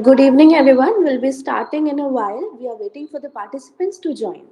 Good evening, everyone. We'll be starting in a while. We are waiting for the participants to join.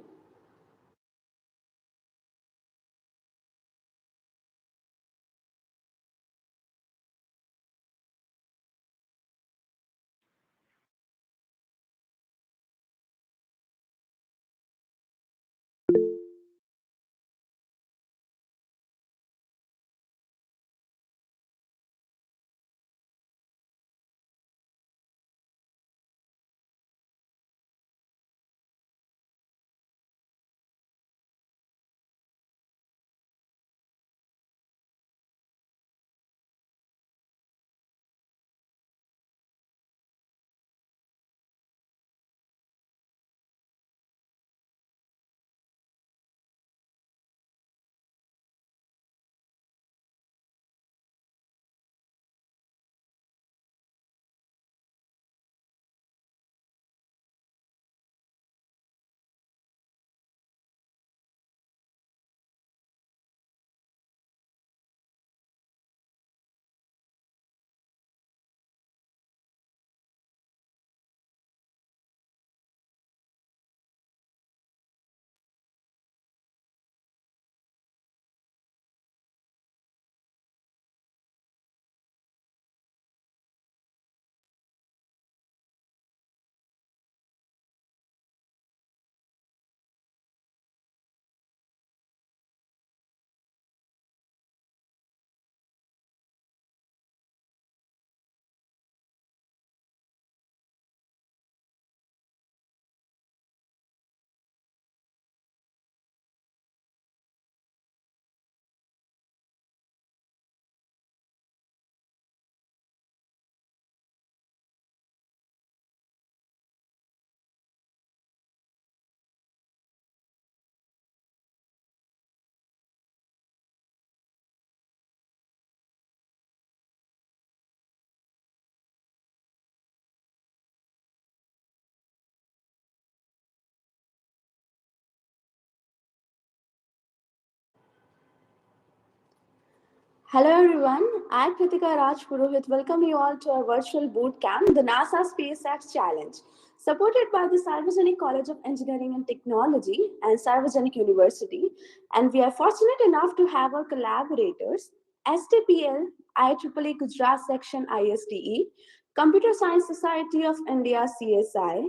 Hello, everyone. I'm Kritika Raj Purohit. Welcome you all to our virtual boot camp, the NASA Space Apps Challenge, supported by the Sarvajanik College of Engineering and Technology and Sarvajanik University. And we are fortunate enough to have our collaborators, STPL, IEEE Gujarat Section ISTE, Computer Science Society of India CSI,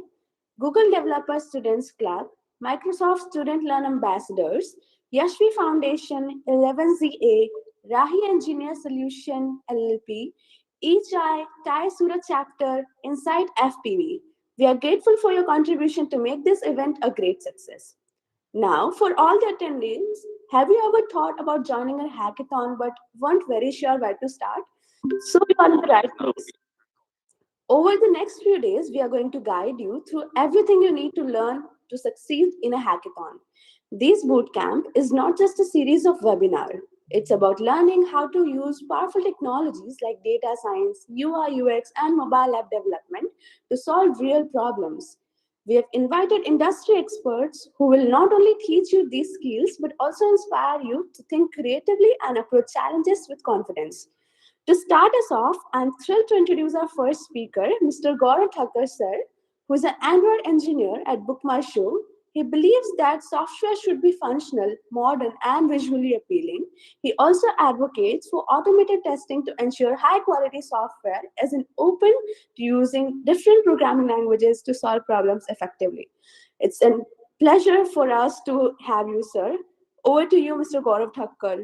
Google Developer Students Club, Microsoft Student Learn Ambassadors, Yashvi Foundation, 11ZA, Rahi Engineer Solution LLP, ECHI, Thai Surat Chapter, Insight FPV. We are grateful for your contribution to make this event a great success. Now, for all the attendees, have you ever thought about joining a hackathon but weren't very sure where to start? So you are in the right place. Over the next few days, we are going to guide you through everything you need to learn to succeed in a hackathon. This bootcamp is not just a series of webinars. It's about learning how to use powerful technologies like data science, UI UX, and mobile app development to solve real problems. We have invited industry experts who will not only teach you these skills but also inspire you to think creatively and approach challenges with confidence. To start us off, I'm thrilled to introduce our first speaker, Mr. Gaurav Thakkar sir, who is an Android engineer at BookMyShow. He believes that software should be functional, modern, and visually appealing. He also advocates for automated testing to ensure high quality software is an open to using different programming languages to solve problems effectively. It's a pleasure for us to have you, sir. Over to you, Mr. Gaurav Thakkar.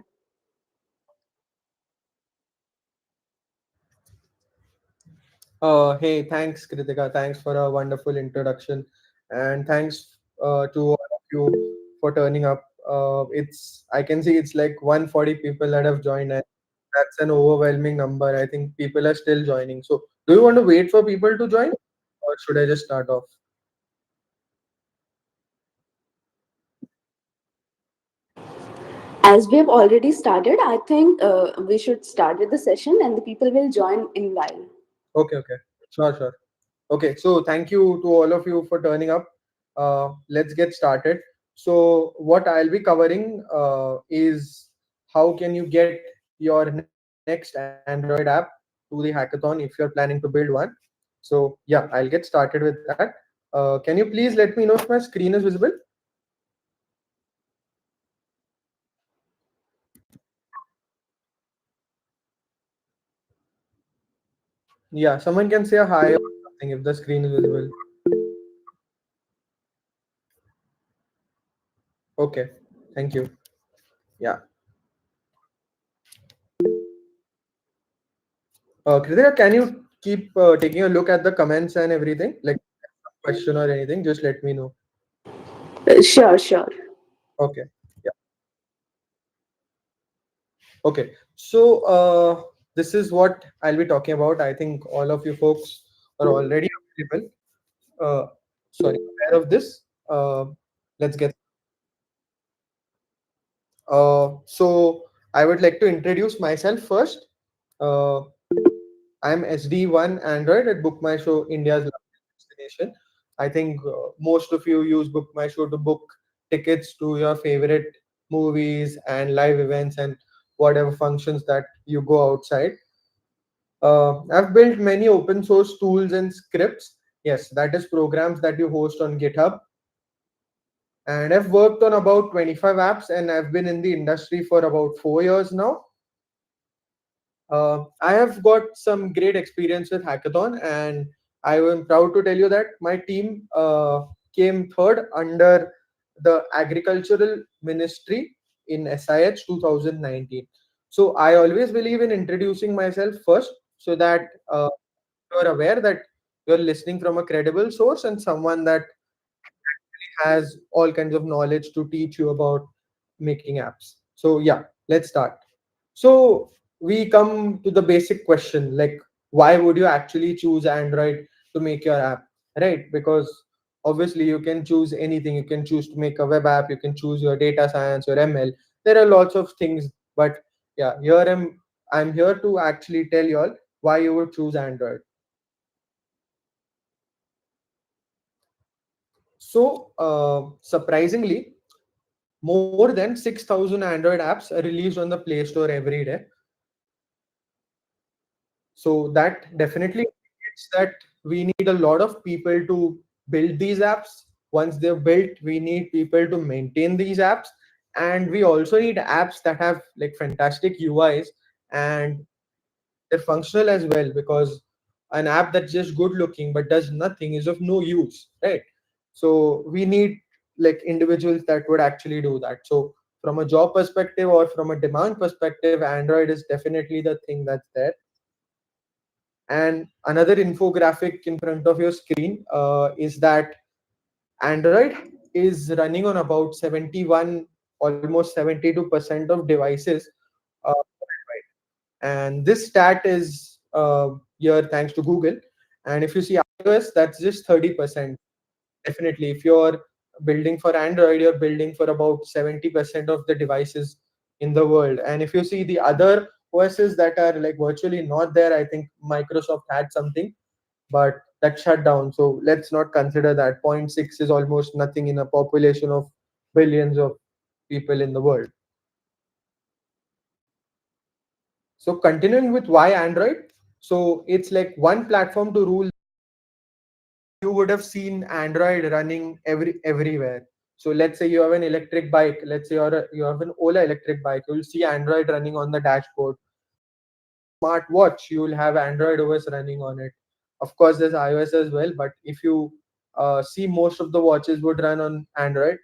Hey, thanks, Kritika. Thanks for a wonderful introduction, and thanks to all of you for turning up. It's I can see it's like 140 people that have joined, and that's an overwhelming number. I think people are still joining. So, do you want to wait for people to join, or should I just start off? As we have already started, I think we should start with the session and the people will join in while. Okay, sure, sure. Okay, so thank you to all of you for turning up. Let's get started. So, what I'll be covering is how can you get your next Android app to the hackathon if you're planning to build one. So yeah, I'll get started with that. Can you please let me know if my screen is visible? Yeah, someone can say a hi or something if the screen is visible. Okay, thank you. Yeah. Kritika, can you keep taking a look at the comments and everything? Like question or anything, just let me know. Sure, sure. Okay. Yeah. Okay. So this is what I'll be talking about. I think all of you folks are already available. Uh, sorry, aware of this. Let's get. So I would like to introduce myself first. Uh, I'm SD1 Android at Book My Show, India's largest destination. I think most of you use Book My Show to book tickets to your favorite movies and live events and whatever functions that you go outside. I've built many open source tools and scripts. Yes, that is programs that you host on GitHub. And I've worked on about 25 apps and I've been in the industry for about 4 years now. I have got some great experience with hackathon, and I am proud to tell you that my team came third under the agricultural ministry in SIH 2019. So I always believe in introducing myself first, so that you're aware that you're listening from a credible source and someone that has all kinds of knowledge to teach you about making apps. So yeah, let's start. So we come to the basic question, like why would you actually choose Android to make your app, right? Because obviously you can choose anything. You can choose to make a web app, you can choose your data science, your ML. There are lots of things, but yeah, I'm here to actually tell you all why you would choose Android. So surprisingly, more than 6,000 Android apps are released on the Play Store every day. So that definitely indicates that we need a lot of people to build these apps. Once they're built, we need people to maintain these apps. And we also need apps that have like fantastic UIs and they're functional as well, because an app that's just good looking but does nothing is of no use, right? So we need like individuals that would actually do that. So from a job perspective or from a demand perspective, Android is definitely the thing that's there. And another infographic in front of your screen is that Android is running on about 71, almost 72% of devices worldwide. And this stat is here thanks to Google. And if you see iOS, that's just 30%. Definitely, if you're building for Android, you're building for about 70% of the devices in the world. And if you see the other OSs that are like virtually not there, I think Microsoft had something, but that shut down. So let's not consider that. Zero point 0.6 is almost nothing in a population of billions of people in the world. So continuing with why Android. So it's like one platform to rule. You would have seen Android running everywhere. So let's say you have an electric bike. Let's say you have an Ola electric bike. You'll see Android running on the dashboard. Smart watch, you will have Android OS running on it. Of course, there's iOS as well, but if you see, most of the watches would run on Android.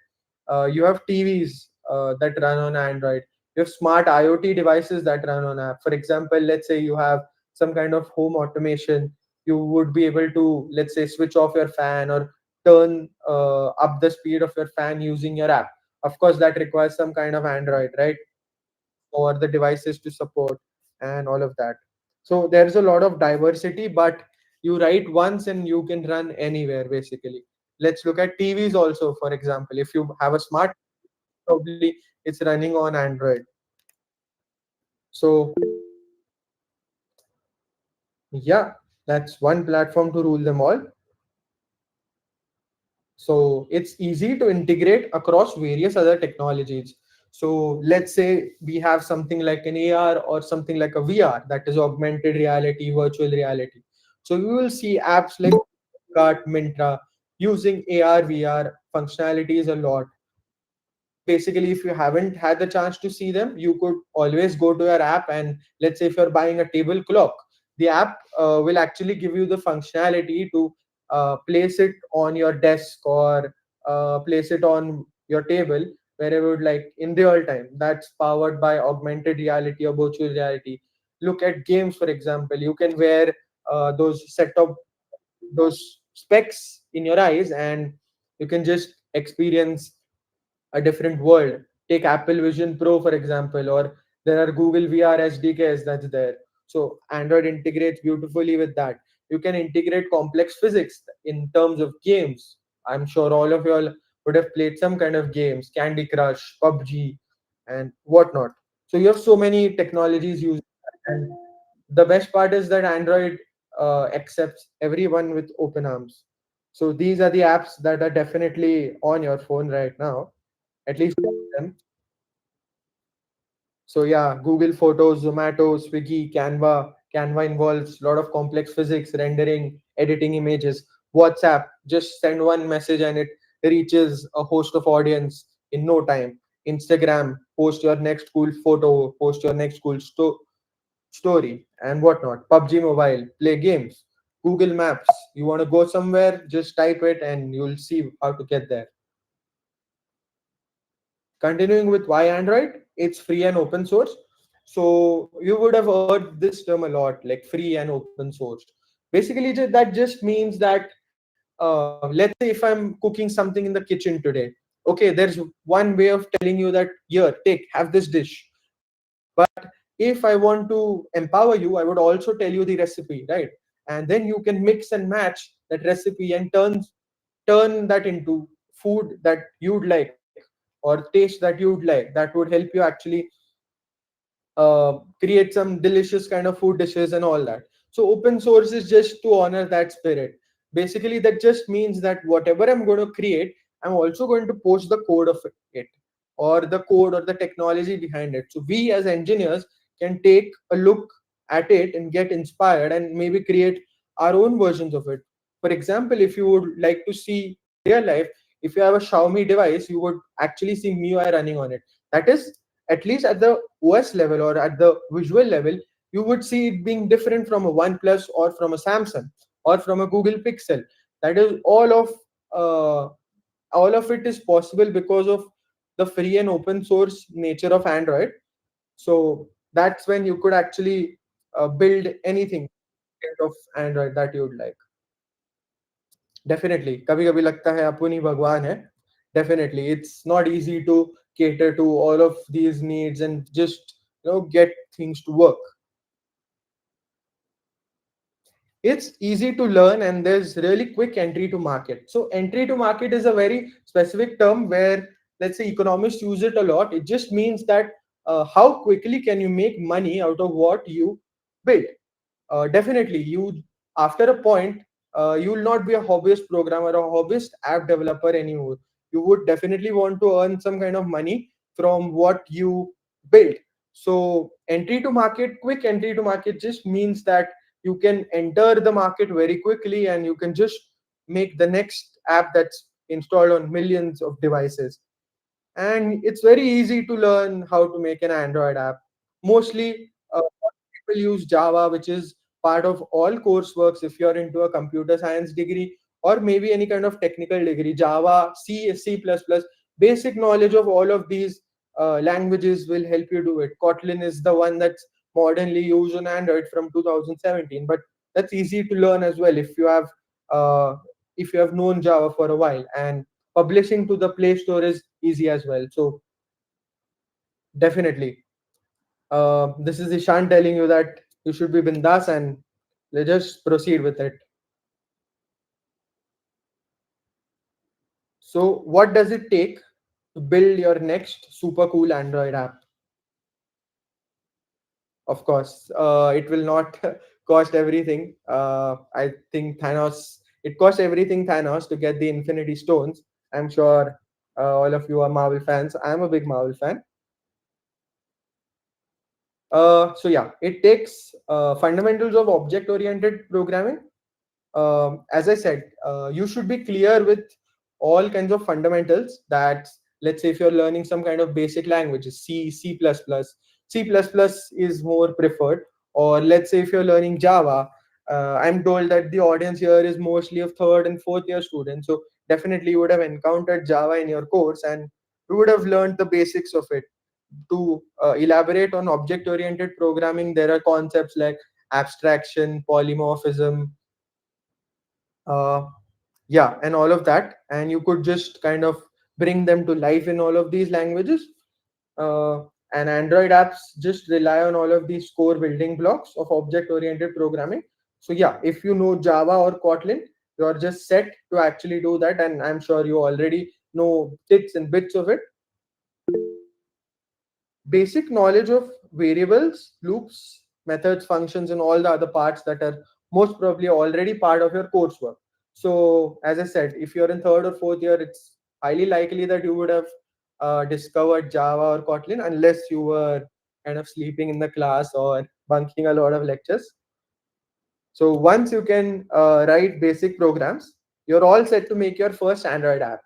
You have TVs that run on Android. You have smart IoT devices that run on app. For example, let's say you have some kind of home automation. You would be able to, let's say, switch off your fan or turn up the speed of your fan using your app. Of course, that requires some kind of Android, right? Or the devices to support and all of that. So there's a lot of diversity, but you write once and you can run anywhere basically. Let's look at TVs also, for example. If you have a smart, probably it's running on Android. So yeah, that's one platform to rule them all. So it's easy to integrate across various other technologies. So let's say we have something like an AR or something like a VR, that is augmented reality, virtual reality. So you will see apps like Cart, Mintra using AR, VR functionalities a lot. Basically, if you haven't had the chance to see them, you could always go to your app, and let's say if you're buying a table clock, the app will actually give you the functionality to place it on your desk, or place it on your table wherever you would like in real time. That's powered by augmented reality or virtual reality. Look at games, for example. You can wear those set of those specs in your eyes, and you can just experience a different world. Take Apple Vision Pro, for example, or there are Google VR SDKs that's there. So Android integrates beautifully with that. You can integrate complex physics in terms of games. I'm sure all of you all would have played some kind of games, Candy Crush, PUBG, and whatnot. So you have so many technologies used, and the best part is that Android accepts everyone with open arms. So these are the apps that are definitely on your phone right now, at least them. So yeah, Google Photos, Zomato, Swiggy, Canva. Canva involves a lot of complex physics, rendering, editing images. WhatsApp, just send one message and it reaches a host of audience in no time. Instagram, post your next cool photo, post your next cool story, and whatnot. PUBG Mobile, play games. Google Maps, you want to go somewhere, just type it and you'll see how to get there. Continuing with why Android, it's free and open source. So you would have heard this term a lot, like free and open source. Basically, that just means that let's say if I'm cooking something in the kitchen today, okay, there's one way of telling you that here, take, have this dish. But if I want to empower you, I would also tell you the recipe, right? And then you can mix and match that recipe and turn that into food that you'd like, or taste that you'd like, that would help you actually create some delicious kind of food dishes and all that. So open source is just to honor that spirit. Basically, that just means that whatever I'm going to create, I'm also going to post the code of it, or the code or the technology behind it. So we as engineers can take a look at it and get inspired and maybe create our own versions of it. For example, if you would like to see in real life, if you have a Xiaomi device, you would actually see MIUI running on it. That is, at least at the OS level or at the visual level, you would see it being different from a OnePlus or from a Samsung or from a Google Pixel. That is uh, all of it is possible because of the free and open source nature of Android. So that's when you could actually build anything of Android that you would like. Definitely, कभी कभी लगता है अपन ही भगवान है. Definitely, it's not easy to cater to all of these needs and just get things to work. It's easy to learn and there's really quick entry to market. So entry to market is a very specific term where, let's say, economists use it a lot. It just means that how quickly can you make money out of what you build. Definitely, you after a point, you will not be a hobbyist programmer or hobbyist app developer anymore. You would definitely want to earn some kind of money from what you build. So entry to market, quick entry to market, just means that you can enter the market very quickly and you can just make the next app that's installed on millions of devices. And it's very easy to learn how to make an Android app. Mostly people use Java, which is part of all courseworks if you're into a computer science degree or maybe any kind of technical degree. Java, C, C++, basic knowledge of all of these languages will help you do it. Kotlin is the one that's modernly used on Android from 2017, but that's easy to learn as well uh, if you have known Java for a while. And publishing to the Play Store is easy as well. So definitely, this is Ishan telling you that you should be bindas and let's just proceed with it. So, what does it take to build your next super cool Android app? Of course, it will not cost everything. I think Thanos, it cost everything Thanos to get the Infinity Stones. I'm sure all of you are Marvel fans. I'm a big Marvel fan. So yeah, it takes fundamentals of object-oriented programming. As I said, you should be clear with all kinds of fundamentals. That, let's say if you're learning some kind of basic languages, C, C++, is more preferred. Or let's say if you're learning Java, I'm told that the audience here is mostly of third and fourth year students. So definitely you would have encountered Java in your course, and you would have learned the basics of it. To elaborate on object oriented programming, there are concepts like abstraction, polymorphism, uh, yeah, and all of that, and you could just kind of bring them to life in all of these languages. uh, and Android apps just rely on all of these core building blocks of object oriented programming. So yeah, if you know Java or Kotlin, you're just set to actually do that, and I'm sure you already know bits and bits of it. Basic knowledge of variables, loops, methods, functions, and all the other parts that are most probably already part of your coursework. So, as I said, if you're in third or fourth year, it's highly likely that you would have discovered Java or Kotlin, unless you were kind of sleeping in the class or bunking a lot of lectures. So, once you can write basic programs, you're all set to make your first Android app.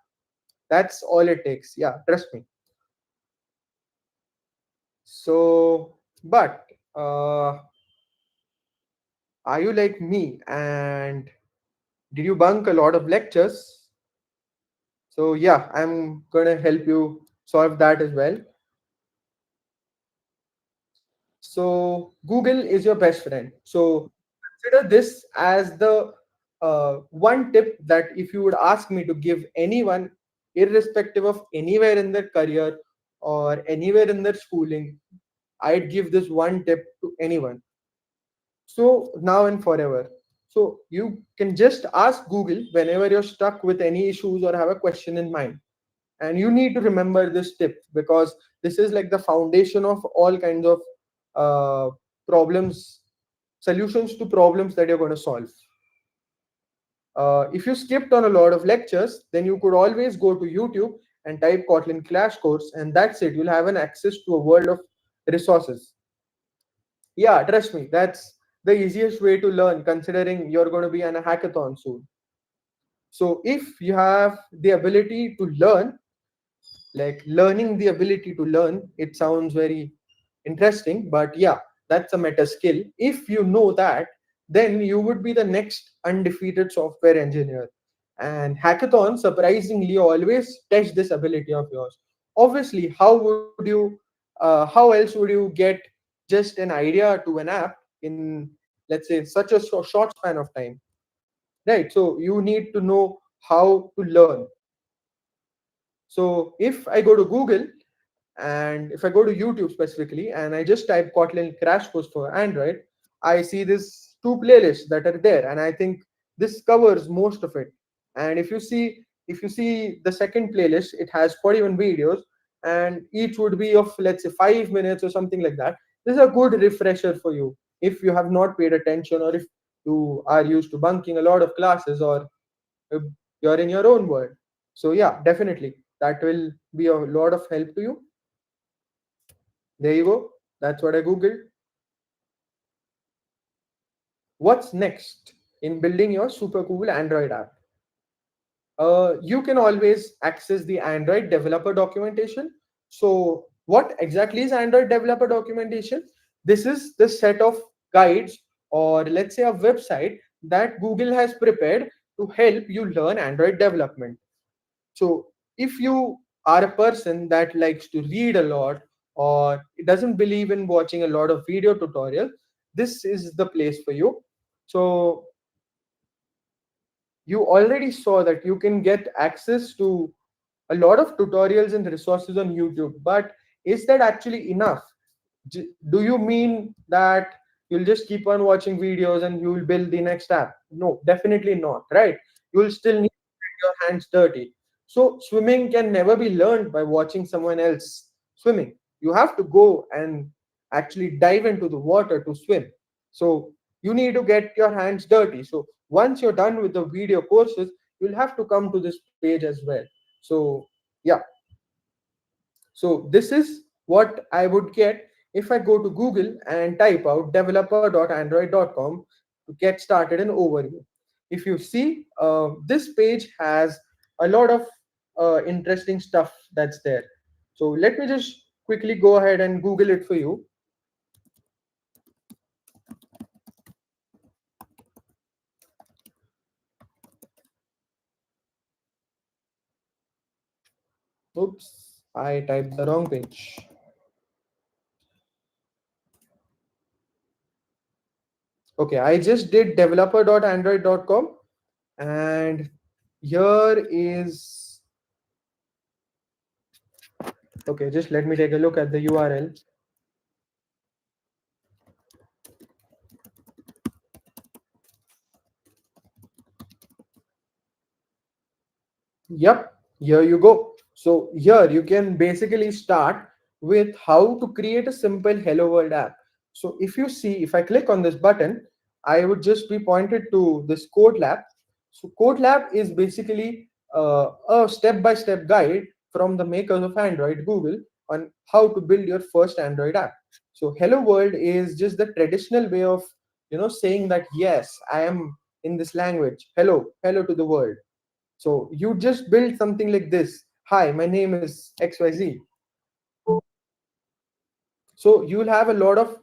That's all it takes. Yeah, trust me. So, but are you like me and did you bunk a lot of lectures? So, yeah, I'm gonna help you solve that as well. So, Google is your best friend. So, consider this as the one tip that if you would ask me to give anyone, irrespective of anywhere in their career or anywhere in their schooling, I'd give this one tip to anyone. So now and forever. So you can just ask Google whenever you're stuck with any issues or have a question in mind. And you need to remember this tip, because this is like the foundation of all kinds of uh, problems, solutions to problems that you're going to solve. If you skipped on a lot of lectures, then you could always go to YouTube and type Kotlin Crash Course, and that's it. You'll have an access to a world of resources. Yeah, trust me, that's the easiest way to learn, considering you're going to be in a hackathon soon. So if you have the ability to learn, like learning the ability to learn, it sounds very interesting, but yeah, that's a meta skill. If you know that, then you would be the next undefeated software engineer. And hackathons surprisingly always test this ability of yours. Obviously, how else would you get just an idea to an app in, let's say, such a short span of time, right? So you need to know how to learn. So if I go to Google, and if I go to YouTube specifically and I just type Kotlin Crash Course for Android, I see this two playlists that are there, and I think this covers most of it. And if you see the second playlist, it has 41 videos, and each would be of, let's say, 5 minutes or something like that. This is a good refresher for you if you have not paid attention, or if you are used to bunking a lot of classes, or if you're in your own world. So yeah, definitely that will be a lot of help to you. There you go. That's what I googled. What's next in building your super cool Android app? You can always access the Android developer documentation. So, what exactly is Android developer documentation? This is the set of guides, or let's say a website that Google has prepared to help you learn Android development. So if you are a person that likes to read a lot, or doesn't believe in watching a lot of video tutorials, this is the place for you. So you already saw that you can get access to a lot of tutorials and resources on YouTube, but is that actually enough? Do you mean that you'll just keep on watching videos and you'll build the next app? No, definitely not, right? You'll still need to get your hands dirty. So swimming can never be learned by watching someone else swimming. You have to go and actually dive into the water to swim. So you need to get your hands dirty. So once you're done with the video courses, you'll have to come to this page as well. So yeah, so this is what I would get if I go to Google and type out developer.android.com to get started an overview. if you see, this page has a lot of interesting stuff that's there. So let me just quickly go ahead and Google it for you. Oops, I typed the wrong page. Okay, I just did developer.android.com, and here is, okay, just let me take a look at the URL. Yep, here you go. So here you can basically start with how to create a simple Hello World app. So if you see, if I click on this button, I would just be pointed to this code lab. So code lab is basically a step-by-step guide from the makers of Android, Google, on how to build your first Android app. So Hello World is just the traditional way of saying that yes, I am in this language. Hello, hello to the world. So you just build something like this. Hi, my name is XYZ. So you'll have a lot of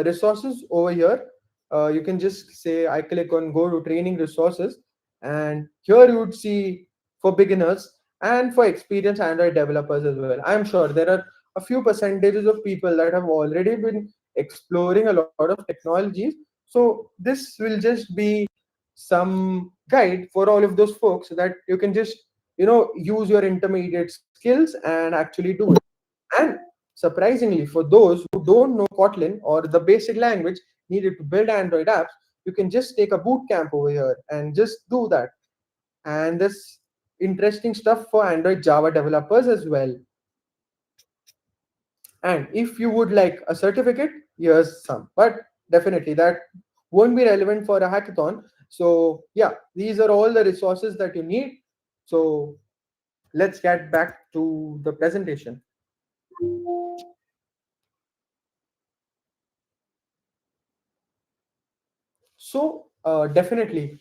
resources over here. You can just say, I click on go to training resources, and here you would see for beginners and for experienced Android developers as well. I'm sure there are a few percentages of people that have already been exploring a lot of technologies. So this will just be some guide for all of those folks so that you can just use your intermediate skills and actually do it. And surprisingly, for those who don't know Kotlin or the basic language needed to build Android apps, you can just take a boot camp over here and just do that. And there's interesting stuff for Android Java developers as well. And if you would like a certificate, here's some. But definitely that won't be relevant for a hackathon. So yeah, these are all the resources that you need. So let's get back to the presentation. So definitely,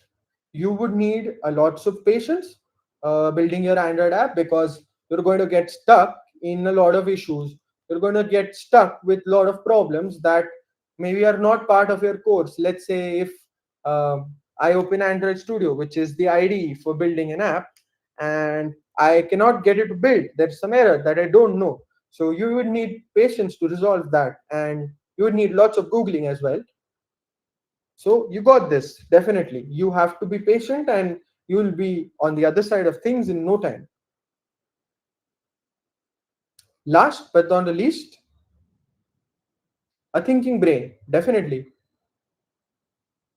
you would need a lots of patience building your Android app, because you're going to get stuck in a lot of issues. You're going to get stuck with a lot of problems that maybe are not part of your course. Let's say if I open Android Studio, which is the IDE for building an app, and I cannot get it to build. There's some error that I don't know. So you would need patience to resolve that, and you would need lots of Googling as well. So you got this, definitely. You have to be patient, and you will be on the other side of things in no time. Last but not the least, a thinking brain, definitely.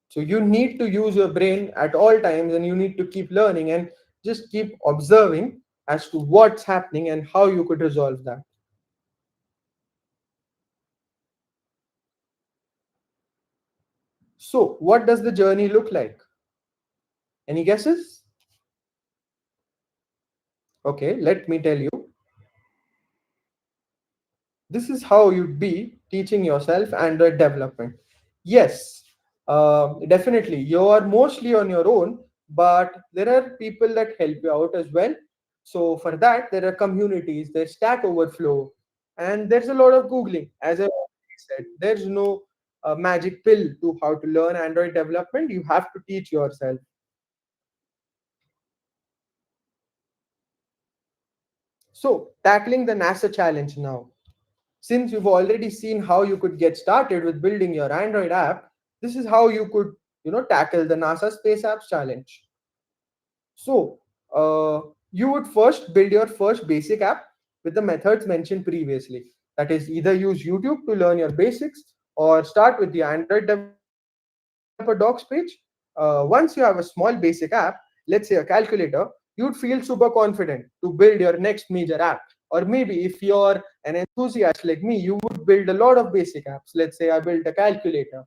So you need to use your brain at all times, and you need to keep learning and just keep observing as to what's happening and how you could resolve that. So what does the journey look like? Any guesses? Okay, let me tell you. This is how you'd be teaching yourself Android development. Yes, definitely. You are mostly on your own, but there are people that help you out as well. So for that, there are communities, there's Stack Overflow, and there's a lot of Googling. As I already said, there's no magic pill to how to learn Android development. You have to teach yourself. So tackling the NASA challenge now. Since you've already seen how you could get started with building your Android app, this is how you could tackle the NASA Space Apps challenge. So you would first build your first basic app with the methods mentioned previously. That is, either use YouTube to learn your basics, or start with the Android developer docs page. Once you have a small basic app, let's say a calculator, you'd feel super confident to build your next major app. Or maybe if you're an enthusiast like me, you would build a lot of basic apps. Let's say I built a calculator,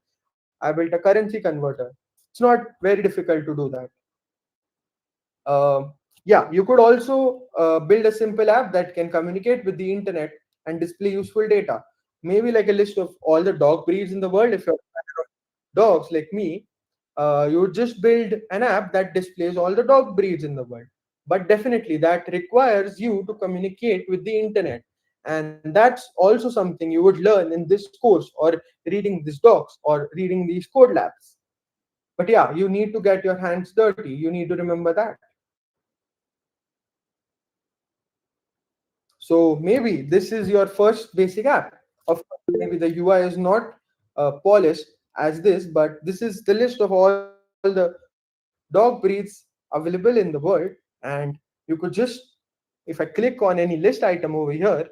I built a currency converter. It's not very difficult to do that. Yeah, you could also build a simple app that can communicate with the internet and display useful data. Maybe like a list of all the dog breeds in the world if you're a fan of dogs like me. You would just build an app that displays all the dog breeds in the world. But definitely that requires you to communicate with the internet. And that's also something you would learn in this course, or reading these docs, or reading these code labs. But yeah, you need to get your hands dirty. You need to remember that. So maybe this is your first basic app. Of course, maybe the UI is not polished as this, but this is the list of all the dog breeds available in the world. And you could just, if I click on any list item over here,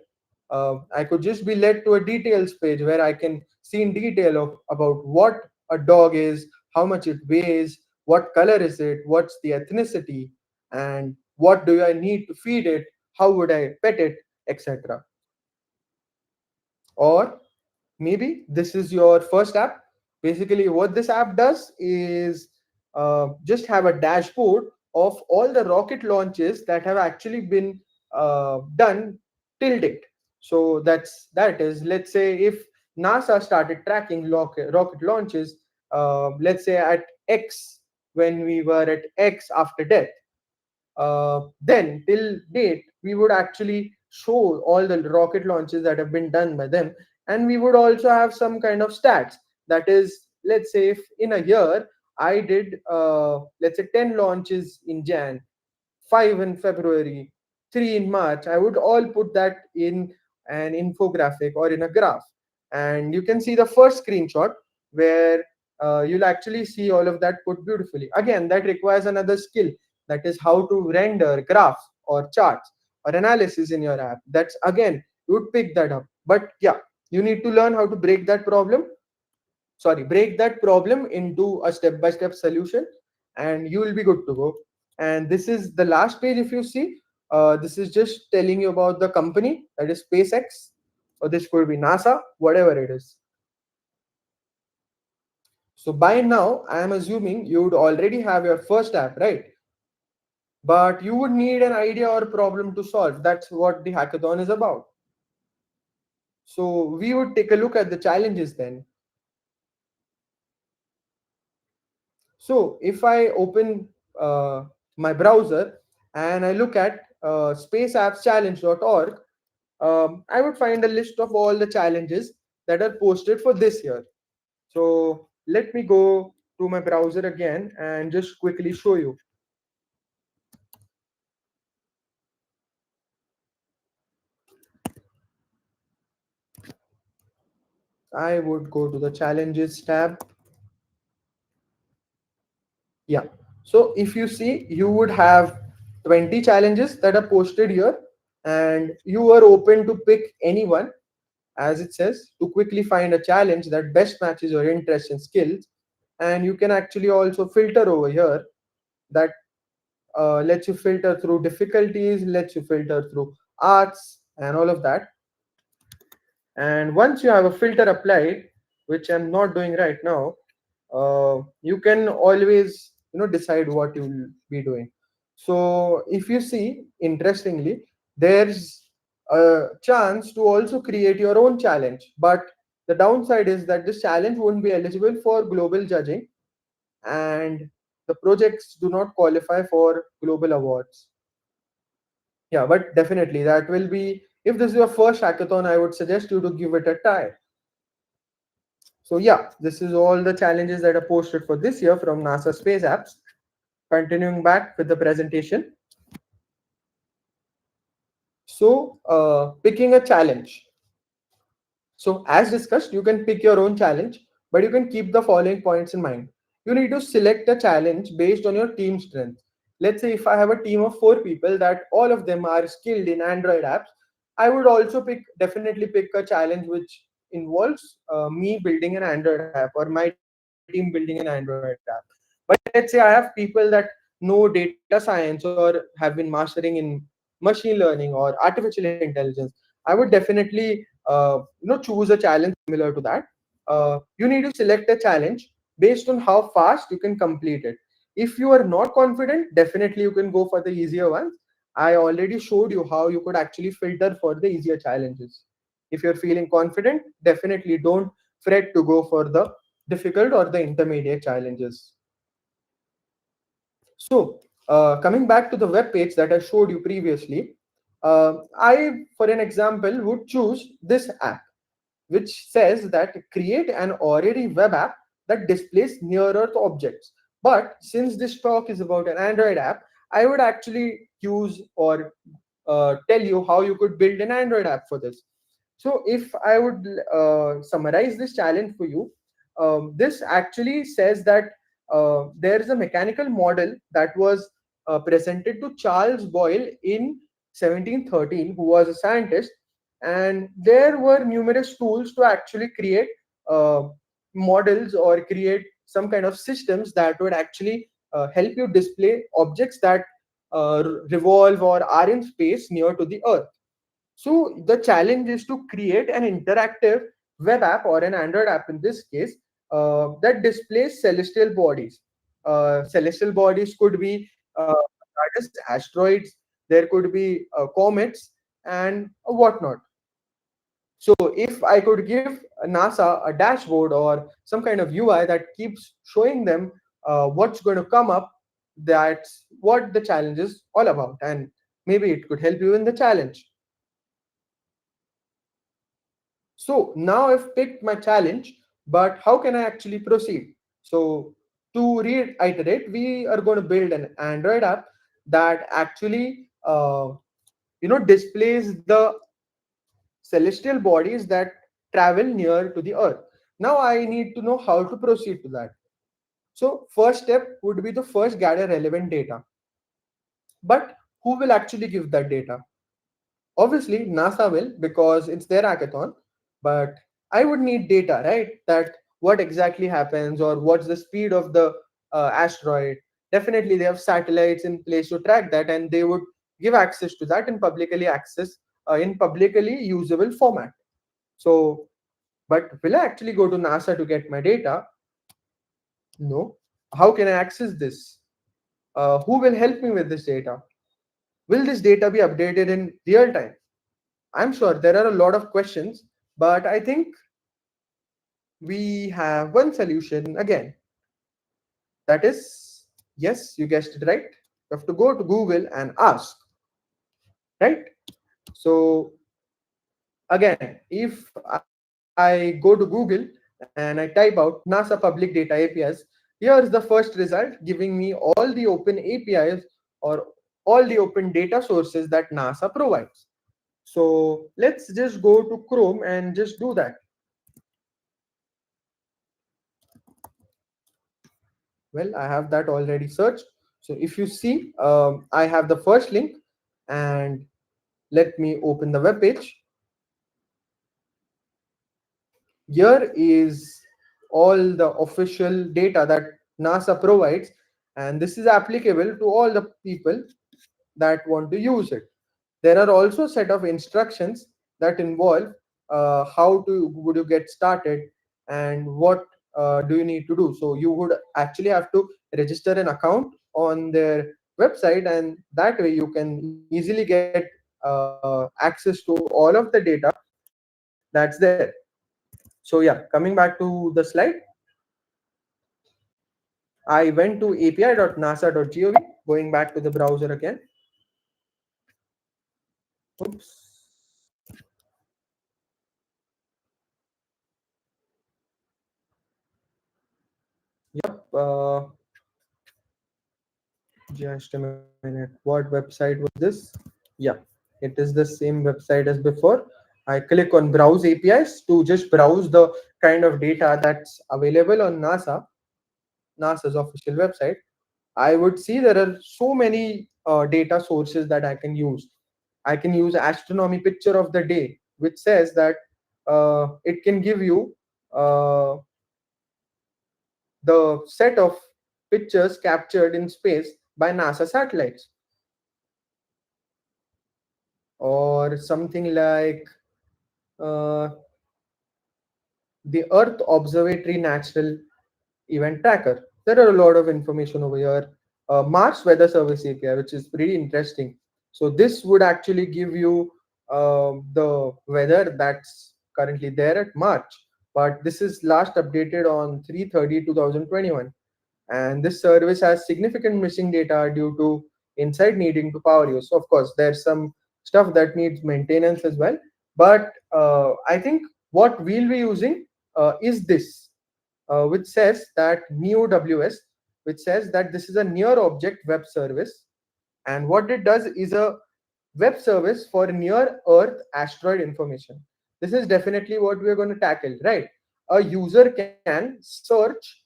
I could just be led to a details page where I can see in detail of about what a dog is, how much it weighs, what color is it, what's the ethnicity, and what do I need to feed it, how would I pet it, etc. Or maybe this is your first app. Basically what this app does is just have a dashboard of all the rocket launches that have actually been done till date. So that is, let's say if NASA started tracking rocket launches, let's say at X, when we were at X after death, then till date we would actually show all the rocket launches that have been done by them, and we would also have some kind of stats. That is, let's say if in a year I did let's say 10 launches in Jan, 5 in February, 3 in March, I would all put that in an infographic or in a graph. And you can see the first screenshot where you'll actually see all of that put beautifully. Again, that requires another skill, that is how to render graphs or charts or analysis in your app. That's again, you would pick that up. But yeah, you need to learn how to break that problem into a step by step solution, and you will be good to go. And this is the last page. If you see, this is just telling you about the company, that is SpaceX, or this could be NASA, whatever it is. So by now I am assuming you would already have your first app, right? But you would need an idea or problem to solve. That's what the hackathon is about. So we would take a look at the challenges then. So if I open my browser and I look at spaceappschallenge.org, I would find a list of all the challenges that are posted for this year. So let me go to my browser again and just quickly show you. I would go to the challenges tab. Yeah. So if you see, you would have 20 challenges that are posted here, and you are open to pick anyone, as it says, to quickly find a challenge that best matches your interests and skills. And you can actually also filter over here. That lets you filter through difficulties, lets you filter through arts, and all of that. And once you have a filter applied, which I'm not doing right now, you can always decide what you'll be doing. So if you see, interestingly, there's a chance to also create your own challenge, but the downside is that this challenge won't be eligible for global judging, and the projects do not qualify for global awards. Yeah, but definitely that will be, if this is your first hackathon, I would suggest you to give it a try. So yeah, this is all the challenges that are posted for this year from NASA Space Apps. Continuing back with the presentation. So picking a challenge. So as discussed, you can pick your own challenge, but you can keep the following points in mind. You need to select a challenge based on your team strength. Let's say if I have a team of 4 people that all of them are skilled in Android apps, I would also definitely pick a challenge which involves me building an Android app, or my team building an Android app. But let's say I have people that know data science or have been mastering in machine learning or artificial intelligence. I would definitely choose a challenge similar to that. You need to select a challenge based on how fast you can complete it. If you are not confident, definitely you can go for the easier ones. I already showed you how you could actually filter for the easier challenges. If you're feeling confident, definitely don't fret to go for the difficult or the intermediate challenges. So, coming back to the web page that I showed you previously, I, for an example, would choose this app, which says that create an already web app that displays near Earth objects. But since this talk is about an Android app, I would actually use or tell you how you could build an Android app for this. So, if I would summarize this challenge for you, this actually says that there is a mechanical model that was presented to Charles Boyle in 1713, who was a scientist, and there were numerous tools to actually create uh, models or create some kind of systems that would actually help you display objects that revolve or are in space near to the Earth. So the challenge is to create an interactive web app or an Android app in this case that displays celestial bodies. Celestial bodies could be that is asteroids, there could be comets and whatnot. So if I could give NASA a dashboard or some kind of UI that keeps showing them what's going to come up, that's what the challenge is all about, and maybe it could help you in the challenge. So now I've picked my challenge, but how can I actually proceed? So to reiterate, we are going to build an Android app that actually displays the celestial bodies that travel near to the Earth. Now I need to know how to proceed to that. So first step would be to first gather relevant data. But who will actually give that data? Obviously, NASA will because it's their hackathon, but I would need data, right? That what exactly happens or what's the speed of the asteroid. Definitely, they have satellites in place to track that, and they would give access to that in publicly usable format. So, but will I actually go to NASA to get my data? No. How can I access this? Who will help me with this data? Will this data be updated in real time? I'm sure there are a lot of questions, but I think we have one solution again. That is, yes, you guessed it right. You have to go to Google and ask, right? So again, if I go to Google and I type out NASA public data APIs, here's the first result giving me all the open APIs or all the open data sources that NASA provides. So let's just go to Chrome and just do that. Well, I have that already searched. So if you see, I have the first link, and let me open the web page. Here is all the official data that NASA provides, and this is applicable to all the people that want to use it. There are also a set of instructions that involve how to would you get started and what do you need to do. So you would actually have to register an account on their website, and that way you can easily get access to all of the data that's there. So yeah, coming back to the slide, I went to api.nasa.gov, going back to the browser again. Oops. Yep. Just a minute. What website was this? Yeah, it is the same website as before. I click on browse APIs to just browse the kind of data that's available on NASA's official website. I would see there are so many data sources that I can use. I can use astronomy picture of the day, which says that it can give you uh, the set of pictures captured in space by NASA satellites, or something like uh, the Earth Observatory Natural Event Tracker. There are a lot of information over here. Mars Weather Service API, which is pretty interesting. So this would actually give you the weather that's currently there at March, but this is last updated on 3/30/2021. and this service has significant missing data due to Insight needing to power use. So of course, there's some stuff that needs maintenance as well. But I think what we'll be using is this, which says that NeoWS, which says that this is a near object web service, and what it does is a web service for near Earth asteroid information. This is definitely what we're going to tackle, right? A user can search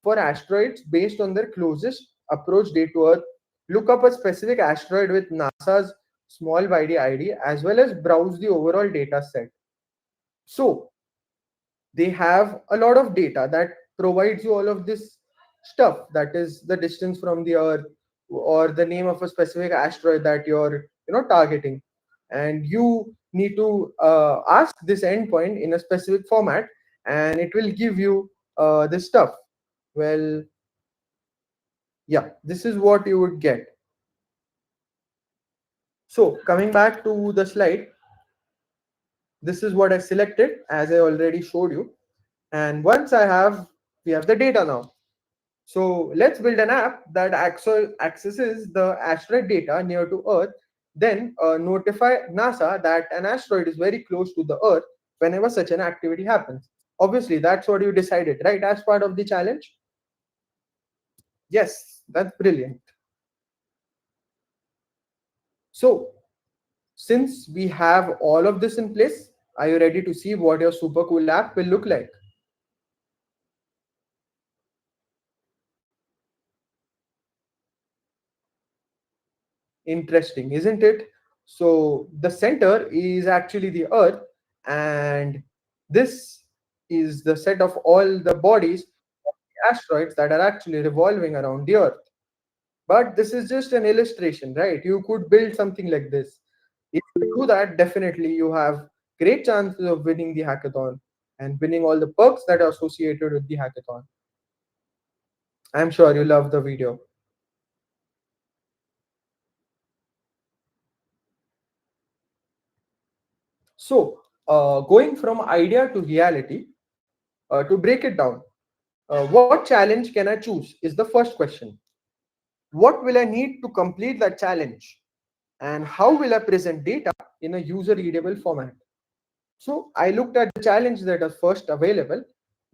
for asteroids based on their closest approach date to Earth, look up a specific asteroid with NASA's small body ID, as well as browse the overall data set. So they have a lot of data that provides you all of this stuff, that is the distance from the Earth or the name of a specific asteroid that you're targeting, and you need to ask this endpoint in a specific format, and it will give you this stuff. Well, yeah, this is what you would get. So coming back to the slide, this is what I selected as I already showed you. And once we have the data now. So let's build an app that accesses the asteroid data near to Earth, then notify NASA that an asteroid is very close to the Earth whenever such an activity happens. Obviously, that's what you decided, right, as part of the challenge? Yes, that's brilliant. So, since we have all of this in place, are you ready to see what your super cool app will look like? Interesting, isn't it? So the center is actually the Earth, and this is the set of all the bodies of the asteroids that are actually revolving around the Earth. But this is just an illustration, right? You could build something like this. If you do that, definitely you have great chances of winning the hackathon and winning all the perks that are associated with the hackathon. I'm sure you love the video. So, going from idea to reality, to break it down, what challenge can I choose is the first question. What will I need to complete that challenge? And how will I present data in a user readable format? So I looked at the challenge that was first available.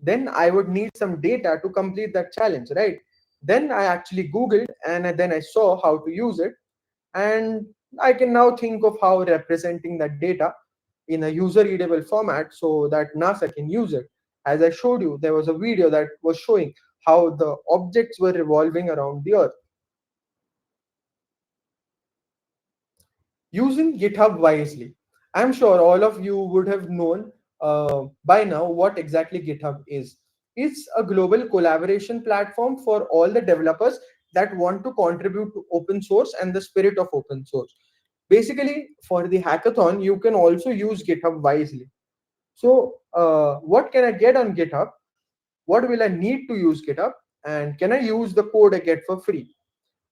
Then I would need some data to complete that challenge, right? Then I actually Googled and then I saw how to use it. And I can now think of how representing that data in a user readable format so that NASA can use it. As I showed you, there was a video that was showing how the objects were revolving around the Earth. Using GitHub wisely. I'm sure all of you would have known by now what exactly GitHub is. It's a global collaboration platform for all the developers that want to contribute to open source and the spirit of open source. Basically, for the hackathon, you can also use GitHub wisely. So, what can I get on GitHub? What will I need to use GitHub? And can I use the code I get for free?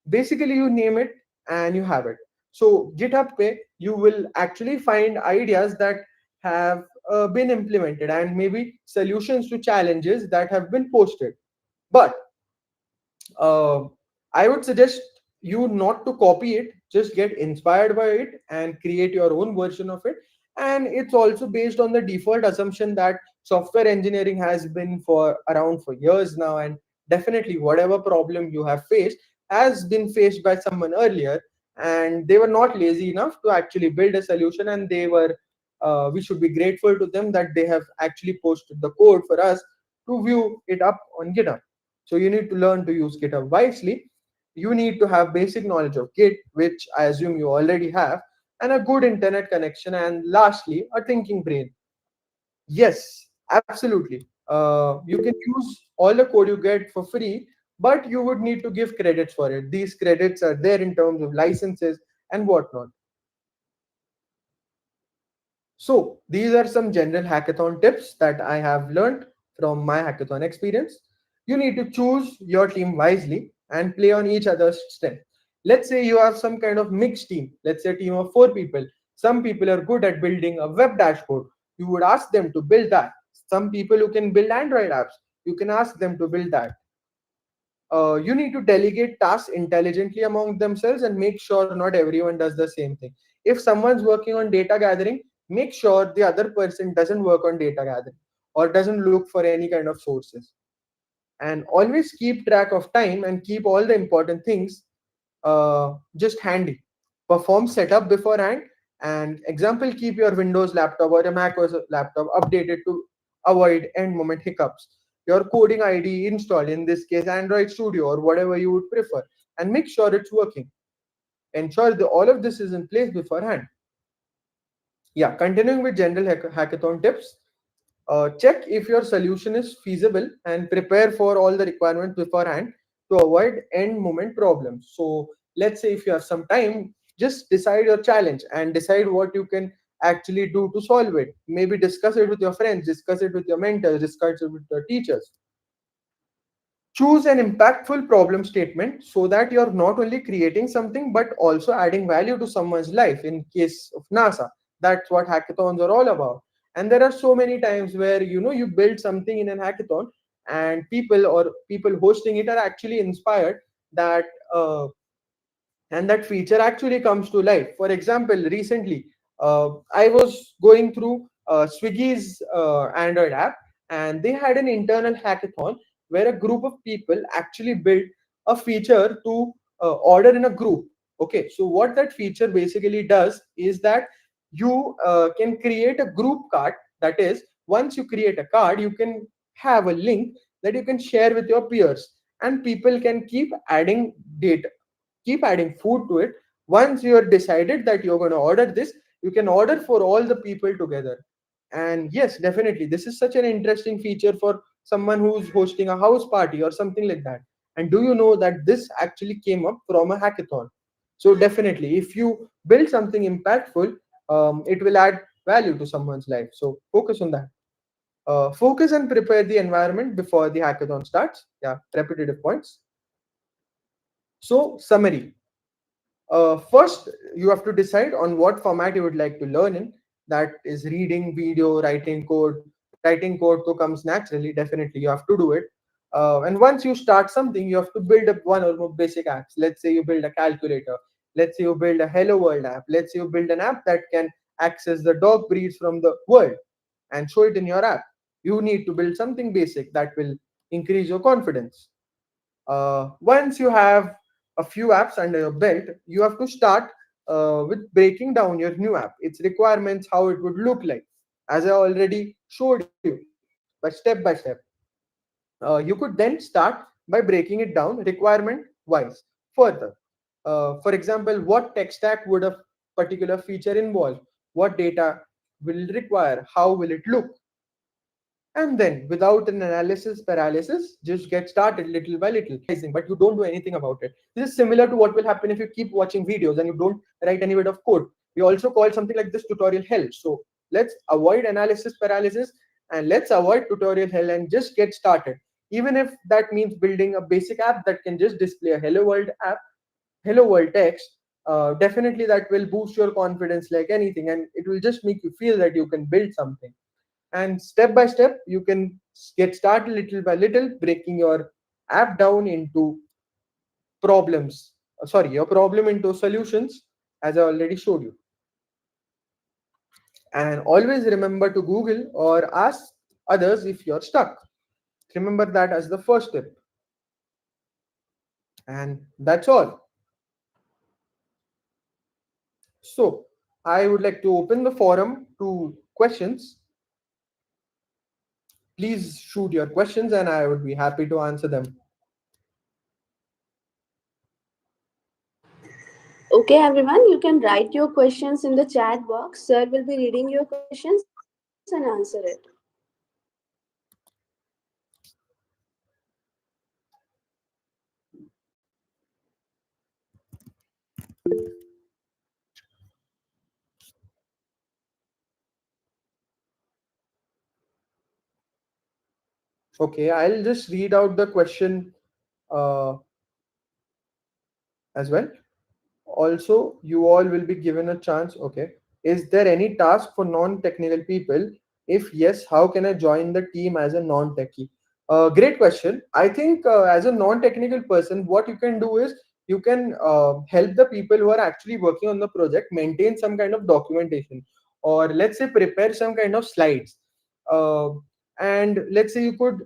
Basically, you name it and you have it. So GitHub pay, you will actually find ideas that have been implemented and maybe solutions to challenges that have been posted. But uh, I would suggest you not to copy it, just get inspired by it and create your own version of it. And it's also based on the default assumption that software engineering has been for around for years now, and definitely whatever problem you have faced has been faced by someone earlier, and they were not lazy enough to actually build a solution, and they were we should be grateful to them that they have actually posted the code for us to view it up on GitHub. So you need to learn to use GitHub wisely. You need to have basic knowledge of Git, which I assume you already have, and a good internet connection, and lastly, a thinking brain. Yes, absolutely. You can use all the code you get for free, but you would need to give credits for it. These credits are there in terms of licenses and whatnot. So these are some general hackathon tips that I have learned from my hackathon experience. You need to choose your team wisely and play on each other's strength. Let's say you have some kind of mixed team. Let's say a team of 4 people. Some people are good at building a web dashboard. You would ask them to build that. Some people who can build Android apps. You can ask them to build that. You need to delegate tasks intelligently among themselves and make sure not everyone does the same thing. If someone's working on data gathering, make sure the other person doesn't work on data gathering or doesn't look for any kind of sources. And always keep track of time and keep all the important things just handy. Perform setup beforehand. And example, keep your Windows laptop or a Mac OS laptop updated to avoid end moment hiccups. Your coding ID installed, in this case Android Studio or whatever you would prefer, and make sure it's working. Ensure that all of this is in place beforehand. Yeah, continuing with general hackathon tips. Check if your solution is feasible and prepare for all the requirements beforehand to avoid end moment problems. So let's say if you have some time, just decide your challenge and decide what you can actually do to solve it. Maybe discuss it with your friends, discuss it with your mentors, discuss it with your teachers. Choose an impactful problem statement so that you're not only creating something but also adding value to someone's life. In case of NASA, that's what hackathons are all about. And there are so many times where you build something in an hackathon and people hosting it are actually inspired that uh, and that feature actually comes to life. For example, recently I was going through Swiggy's Android app, and they had an internal hackathon where a group of people actually built a feature to order in a group. Okay, so what that feature basically does is that you can create a group card. That is, once you create a card, you can have a link that you can share with your peers, and people can keep adding food to it. Once you are decided that you're going to order this, you can order for all the people together. And yes, definitely this is such an interesting feature for someone who's hosting a house party or something like that. And do you know that this actually came up from a hackathon? So definitely, if you build something impactful, it will add value to someone's life. So focus on that. Focus and prepare the environment before the hackathon starts. Yeah, repetitive points. So summary. First, you have to decide on what format you would like to learn in. That is reading, video, writing code. Writing code to comes naturally. Definitely, you have to do it. And once you start something, you have to build up one or more basic apps. Let's say you build a calculator. Let's say you build a Hello World app. Let's say you build an app that can access the dog breeds from the world and show it in your app. You need to build something basic that will increase your confidence. Once you have a few apps under your belt, you have to start with breaking down your new app, its requirements, how it would look like, as I already showed you, but step by step. You could then start by breaking it down requirement wise further. For example, what tech stack would a particular feature involve? What data will it require? How will it look? And then, without an analysis paralysis, just get started little by little. But you don't do anything about it. This is similar to what will happen if you keep watching videos and you don't write any bit of code. We also call something like this tutorial hell. So let's avoid analysis paralysis and let's avoid tutorial hell and just get started. Even if that means building a basic app that can just display a hello world app, hello world text, definitely that will boost your confidence like anything, and it will just make you feel that you can build something. And step by step you can get started little by little, breaking your app down into problems sorry your problem into solutions, as I already showed you. And always remember to Google or ask others if you're stuck. Remember that as the first step. And that's all. So I would like to open the forum to questions. Please shoot your questions and I would be happy to answer them. Okay, everyone, you can write your questions in the chat box. Sir will be reading your questions and answer it. Okay, I'll just read out the question uh, as well. Also, you all will be given a chance. Okay. Is there any task for non technical people? If yes, how can I join the team as a non techie? Great question. I think as a non-technical person, what you can do is you can help the people who are actually working on the project maintain some kind of documentation, or let's say prepare some kind of slides. Uh, and let's say you could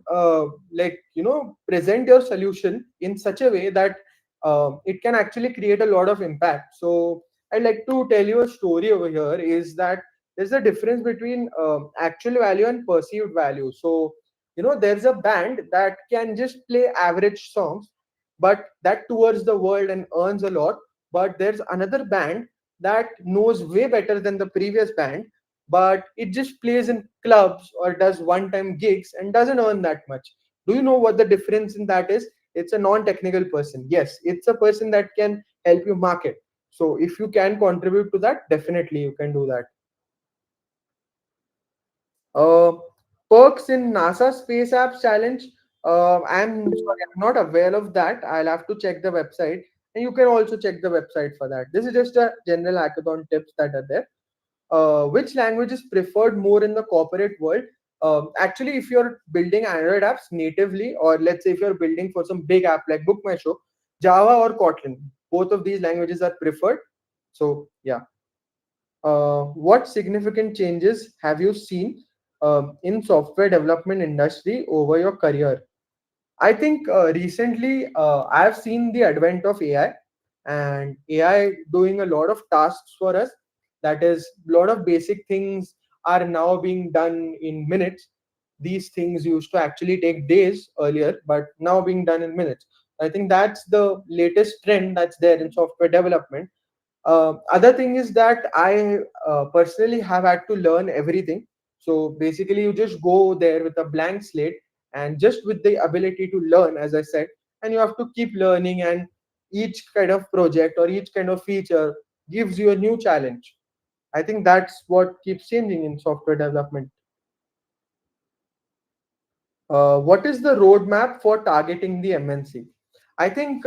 present your solution in such a way that it can actually create a lot of impact. So I'd like to tell you a story over here. Is that there's a difference between actual value and perceived value. So there's a band that can just play average songs but that tours the world and earns a lot, but there's another band that knows way better than the previous band, but it just plays in clubs or does one time gigs and doesn't earn that much. Do you know what the difference in that is? It's a non-technical person. Yes, it's a person that can help you market. So if you can contribute to that, definitely you can do that. Uh, Perks in NASA Space Apps Challenge. I'm sorry, I'm not aware of that. I'll have to check the website, and you can also check the website for that. This is just a general hackathon tips that are there. Which language is preferred more in the corporate world? Actually, if you're building Android apps natively, or let's say if you're building for some big app like Book My Show, Java or Kotlin, both of these languages are preferred. So yeah. What significant changes have you seen in software development industry over your career? I think recently I have seen the advent of AI, and AI doing a lot of tasks for us. That is, a lot of basic things are now being done in minutes. These things used to actually take days earlier, but now being done in minutes. I think that's the latest trend that's there in software development. Other thing is that I personally have had to learn everything. So basically, you just go there with a blank slate and just with the ability to learn, as I said, and you have to keep learning. And each kind of project or each kind of feature gives you a new challenge. I think that's what keeps changing in software development. What is the roadmap for targeting the MNC? I think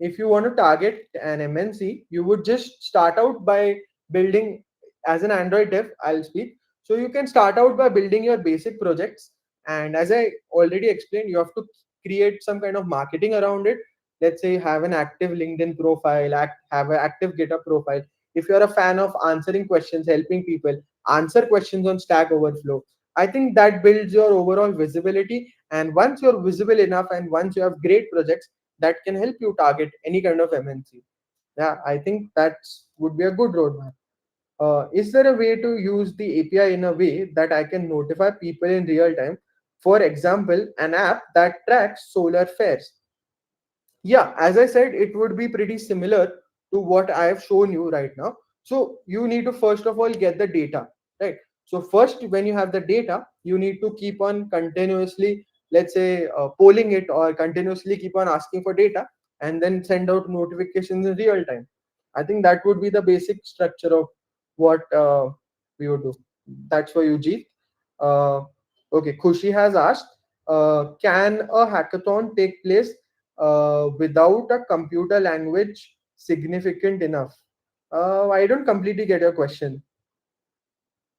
if you want to target an MNC, you would just start out by building as an Android dev. I'll speak. So you can start out by building your basic projects, and as I already explained, you have to create some kind of marketing around it. Let's say have an active LinkedIn profile, have an active GitHub profile. If you're a fan of answering questions, helping people answer questions on Stack Overflow, I think that builds your overall visibility. And once you're visible enough and once you have great projects, that can help you target any kind of MNC. Yeah, I think that would be a good roadmap. Is there a way to use the API in a way that I can notify people in real time? For example, an app that tracks solar fares. Yeah, as I said, it would be pretty similar to what I have shown you right now. So you need to first of all get the data, right? So first, when you have the data, you need to keep on continuously, let's say, polling it or continuously keep on asking for data and then send out notifications in real time. I think that would be the basic structure of what we would do. That's for you, Jeet. Uh, okay, Khushi has asked, can a hackathon take place without a computer language significant enough? I don't completely get your question.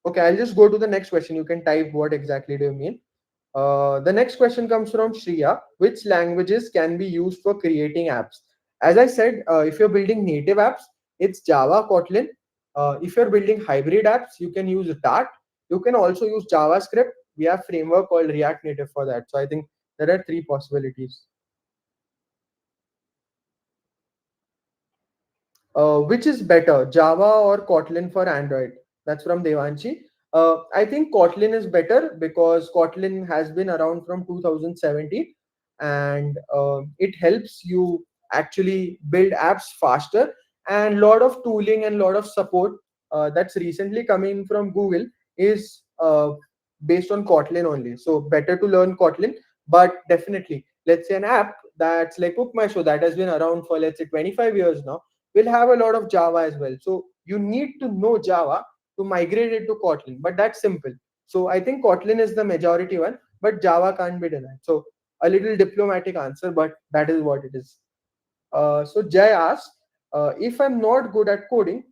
Okay, I'll just go to the next question. You can type what exactly do you mean. The next question comes from Shriya. Which languages can be used for creating apps? As I said, if you're building native apps, it's Java, Kotlin. If you're building hybrid apps, you can use Dart. You can also use JavaScript. We have framework called React Native for that. So I think there are three possibilities. Which is better, Java or Kotlin for Android? That's from Devanshi. I think Kotlin is better because Kotlin has been around from 2017, and it helps you actually build apps faster, and lot of tooling and lot of support that's recently coming from Google is based on Kotlin only. So better to learn Kotlin, but definitely, let's say an app that's like Book My Show that has been around for let's say 25 years now will have a lot of Java as well. So you need to know Java to migrate it to Kotlin, but that's simple. So I think Kotlin is the majority one, but Java can't be denied. So a little diplomatic answer, but that is what it is. So Jay asked, if I'm not good at coding,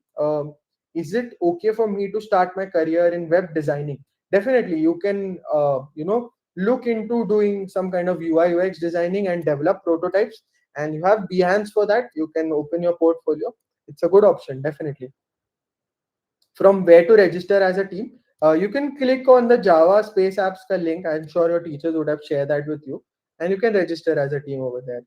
is it okay for me to start my career in web designing? Definitely, you can, look into doing some kind of UI UX designing and develop prototypes, and you have Behance for that, you can open your portfolio. It's a good option, definitely. From where to register as a team, you can click on the Java Space Apps ka link. I'm sure your teachers would have shared that with you, and you can register as a team over there.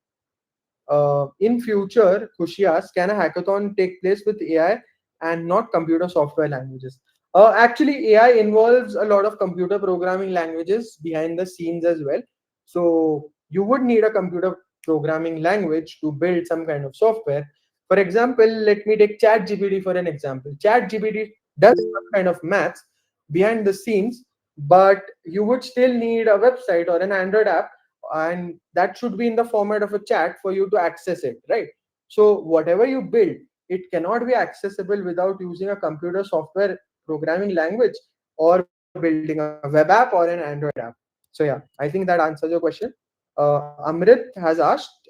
In future, Khushi asks, can a hackathon take place with AI and not computer software languages? Actually, AI involves a lot of computer programming languages behind the scenes as well. So you would need a computer programming language to build some kind of software. For example, let me take ChatGPT for an example. ChatGPT does some kind of maths behind the scenes, but you would still need a website or an Android app, and that should be in the format of a chat for you to access it, right? So whatever you build, it cannot be accessible without using a computer software programming language or building a web app or an Android app. So yeah, I think that answers your question. Amrit has asked,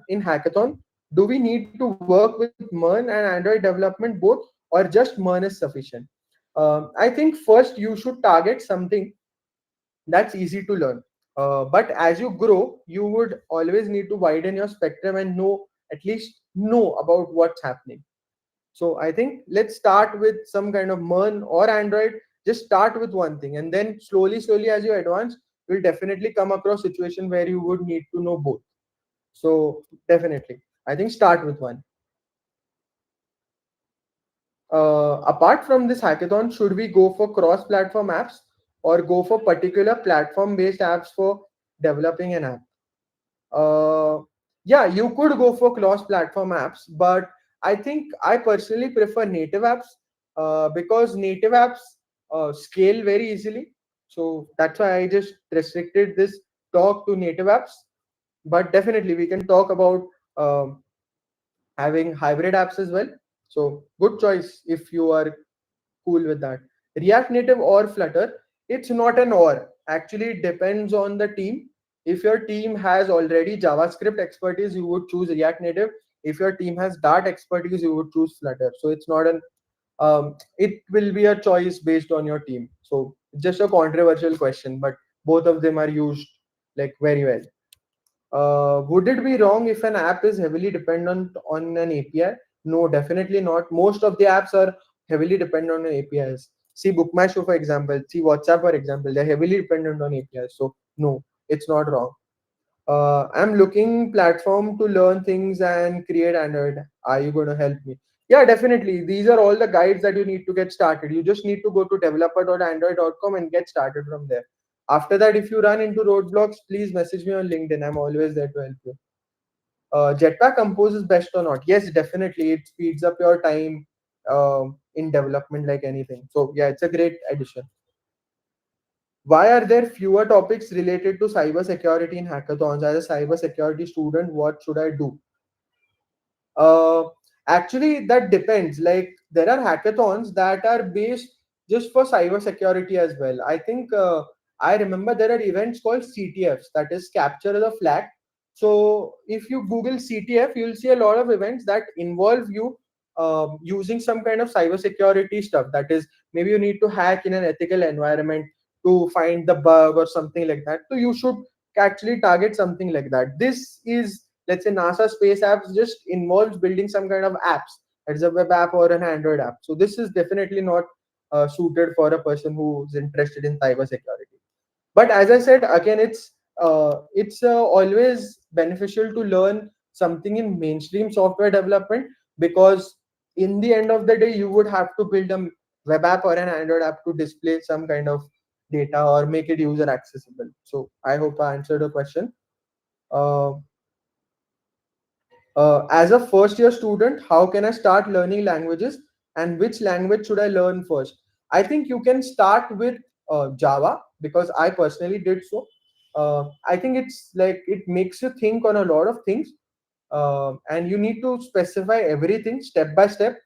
in hackathon, do we need to work with MERN and Android development both, or just MERN is sufficient? I think first you should target something that's easy to learn. But as you grow, you would always need to widen your spectrum and know, at least know about what's happening. So I think let's start with some kind of MERN or Android. Just start with one thing, and then slowly, as you advance, you'll definitely come across situation where you would need to know both. So definitely, I think start with one. Apart from this hackathon, should we go for cross-platform apps or go for particular platform-based apps for developing an app? Uh, yeah, you could go for cross-platform apps, but I think I personally prefer native apps, because native apps scale very easily. So that's why I just restricted this talk to native apps. But definitely, we can talk about um, having hybrid apps as well. So good choice if you are cool with that. React Native or Flutter, it's not an or. Actually, it depends on the team. If your team has already JavaScript expertise, you would choose React Native. If your team has Dart expertise, you would choose Flutter. So it's not an it will be a choice based on your team. So just a controversial question, but both of them are used like very well. Would it be wrong if an app is heavily dependent on an API? No, definitely not. Most of the apps are heavily dependent on APIs. See Bookmyshow, for example. See WhatsApp, for example. They're heavily dependent on APIs. So no, it's not wrong. I'm looking platform to learn things and create Android. Are you going to help me? Yeah, definitely. These are all the guides that you need to get started. You just need to go to developer.android.com and get started from there. After that, if you run into roadblocks, please message me on LinkedIn. I'm always there to help you. Jetpack Compose is best or not? Yes, definitely. It speeds up your time in development like anything. So yeah, it's a great addition. Why are there fewer topics related to cybersecurity in hackathons? As a cybersecurity student, what should I do? Uh, Actually, that depends. Like there are hackathons that are based just for cybersecurity as well. I think I remember there are events called CTFs, that is Capture the Flag. So if you Google CTF, you'll see a lot of events that involve you using some kind of cybersecurity stuff. That is, maybe you need to hack in an ethical environment to find the bug or something like that. So you should actually target something like that. This is, let's say, NASA Space Apps just involves building some kind of apps. It's a web app or an Android app. So this is definitely not suited for a person who's interested in cybersecurity. But as I said again, it's always beneficial to learn something in mainstream software development, because in the end of the day, you would have to build a web app or an Android app to display some kind of data or make it user accessible. So I hope I answered the question. Uh, as a first year student, how can I start learning languages, and which language should I learn first? I think you can start with Java, because I personally did so. I think it's like it makes you think on a lot of things, and you need to specify everything step by step.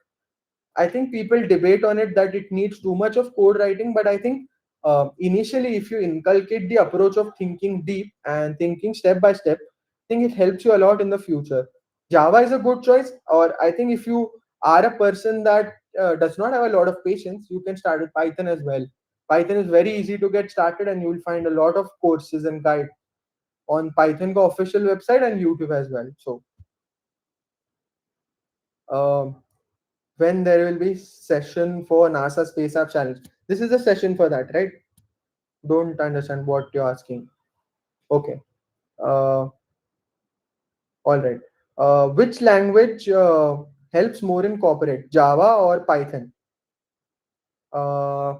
I think people debate on it that it needs too much of code writing, but I think initially, if you inculcate the approach of thinking deep and thinking step by step, I think it helps you a lot in the future. Java is a good choice, or I think if you are a person that does not have a lot of patience, you can start with Python as well. Python is very easy to get started, and you'll find a lot of courses and guide on Python Go official website and YouTube as well. So um, when there will be session for NASA Space App Challenge, this is a session for that, right? Don't understand what you're asking. Okay. All right. Which language helps more in corporate, Java or Python? Uh,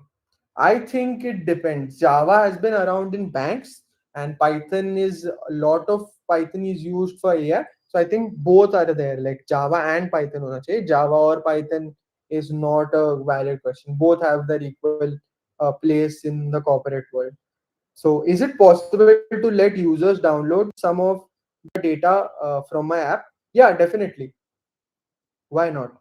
I think it depends. Java has been around in banks, and Python is a lot of Python is used for AI. So I think both are there, like Java and Python. Hona chahiye. Java or Python is not a valid question. Both have their equal place in the corporate world. So is it possible to let users download some of the data from my app? Yeah, definitely. Why not?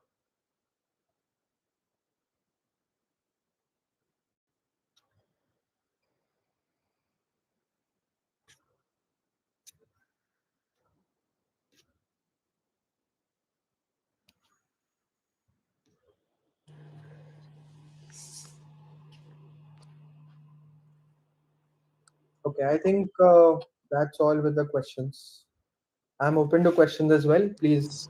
Okay, I think that's all with the questions. I'm open to questions as well. Please.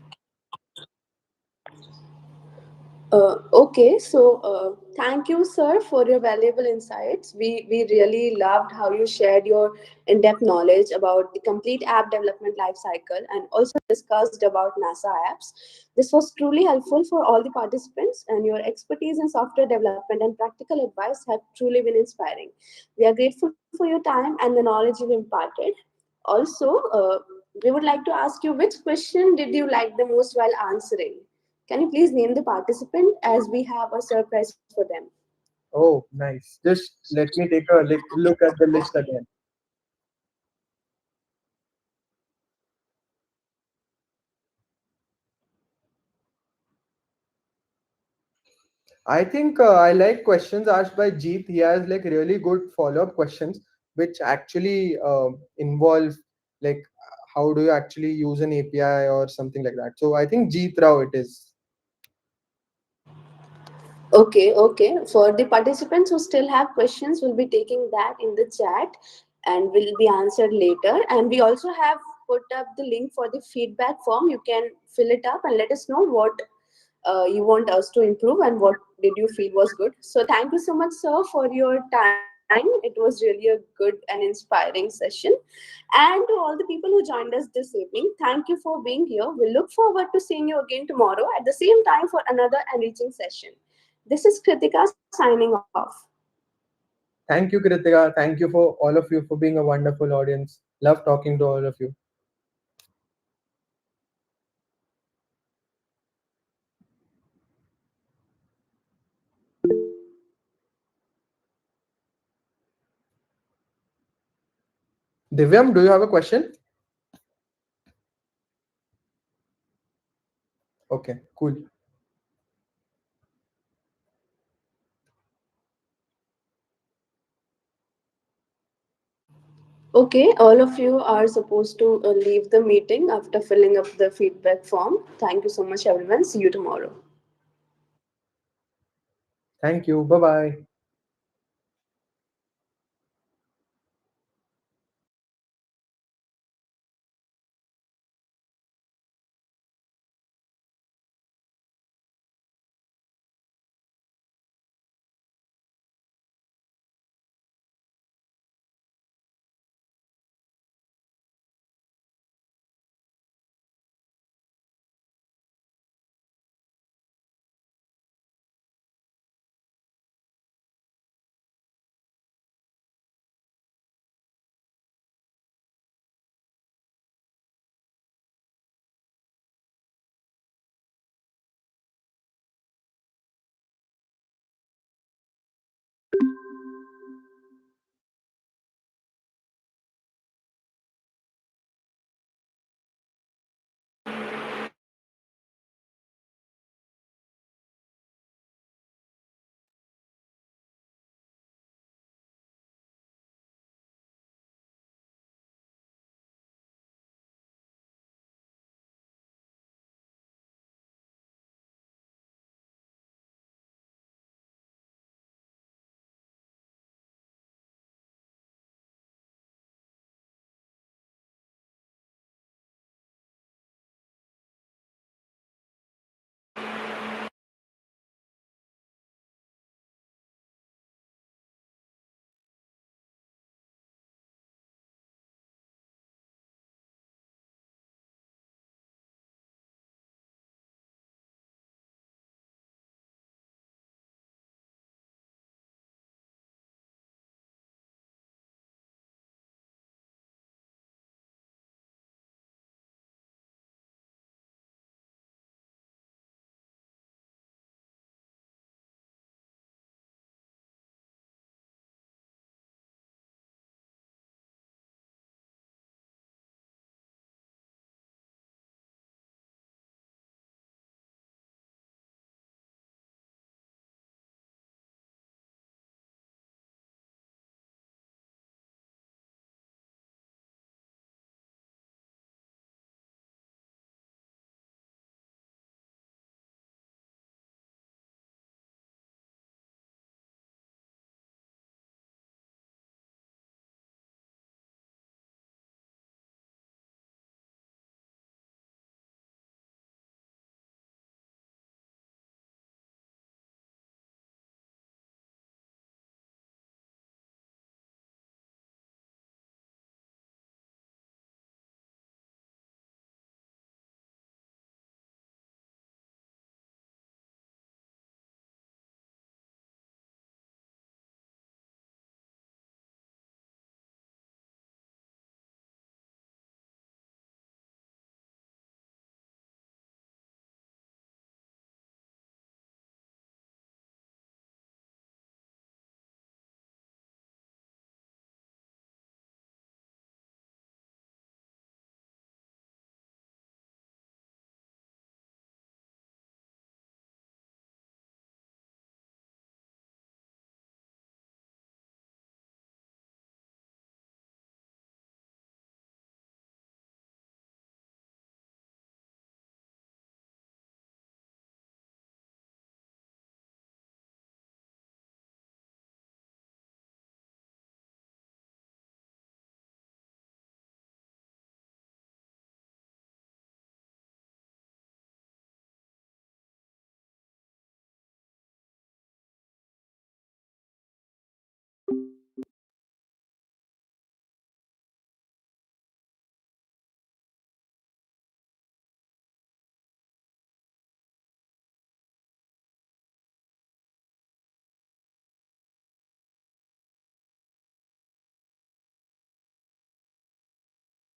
Okay, so thank you, sir, for your valuable insights. We really loved how you shared your in-depth knowledge about the complete app development life cycle and also discussed about NASA apps. This was truly helpful for all the participants, and your expertise in software development and practical advice have truly been inspiring. We are grateful for your time and the knowledge you've imparted. Also, we would like to ask you, which question did you like the most while answering? Can you please name the participant as we have a surprise for them? Oh, nice. Just let me take a look at the list again. I think I like questions asked by Jeet. He has like really good follow-up questions, which actually involve like how do you actually use an API or something like that. So I think Jeet Rao it is. Okay. For the participants who still have questions, we'll be taking that in the chat and will be answered later. And we also have put up the link for the feedback form. You can fill it up and let us know what you want us to improve and what did you feel was good. So thank you so much, sir, for your time. It was really a good and inspiring session. And to all the people who joined us this evening, thank you for being here. We look forward to seeing you again tomorrow at the same time for another enriching session. This is Kritika signing off. Thank you, Kritika. Thank you for all of you for being a wonderful audience. Love talking to all of you. Divyam, do you have a question? Okay, cool. Okay, all of you are supposed to leave the meeting after filling up the feedback form. Thank you so much, everyone. See you tomorrow. Thank you. Bye bye.